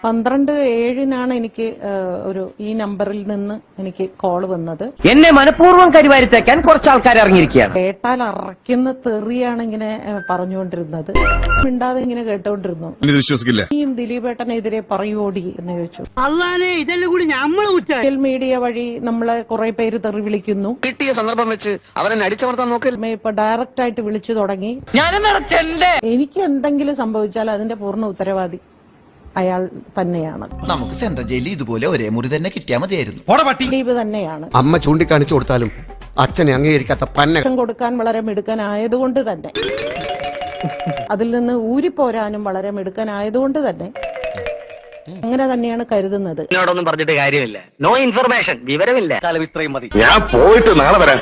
12/7 എനിക്ക് ഈ നമ്പറിൽ നിന്ന് എനിക്ക് കോൾ വന്നത്. എന്നെ മനഃപൂർവ്വം കരിവാരിത്തേക്കാൻ കുറച്ച് ആൾക്കാർ ഇറങ്ങിയിരിക്കുകയാണ്. കേട്ടാൽ അറയ്ക്കുന്ന തെറിയാണ് ഇങ്ങനെ പറഞ്ഞുകൊണ്ടിരുന്നത്. മിണ്ടാതെ ഇങ്ങനെ കേട്ടോണ്ടിരുന്നു. വിശ്വസിക്കില്ല. നീയും ദിലീപേട്ടനെതിരെ പറയോടി എന്ന് ചോദിച്ചു. സോഷ്യൽ മീഡിയ വഴി നമ്മളെ കുറെ പേര് തെറി വിളിക്കുന്നു. കിട്ടിയ സന്ദർഭം വെച്ച് അവരെ അടിച്ചമർത്താൻ നോക്കൽ. ഇപ്പൊ ഡയറക്റ്റ് ആയിട്ട് വിളിച്ചു തുടങ്ങി. എനിക്ക് എന്തെങ്കിലും സംഭവിച്ചാൽ അതിന്റെ പൂർണ്ണ ഉത്തരവാദി അയാൾ തന്നെയാണ്. നമുക്ക് സെൻട്രൽ ജയിലിൽ ഇതുപോലെ ഒരേ മുറി തന്നെ കിട്ടിയാൽ മതിയായിരുന്നു. ദിലീപ് തന്നെയാണ്. അമ്മ ചൂണ്ടിക്കാണിച്ചു കൊടുത്താലും അച്ഛനെ അംഗീകരിക്കാത്ത പന്ന കൊടുക്കാൻ വളരെ മിടുക്കനായതുകൊണ്ട് തന്നെ, അതിൽ നിന്ന് ഊരിപ്പോരാനും വളരെ മിടുക്കനായതുകൊണ്ട് തന്നെ അങ്ങനെ തന്നെയാണ് കരുതുന്നത്. എന്നോടൊന്നും പറഞ്ഞിട്ട് കാര്യമില്ല. നോ ഇൻഫർമേഷൻ, വിവരമില്ല. ഞാൻ പോയിട്ട് നാളെ വരാം.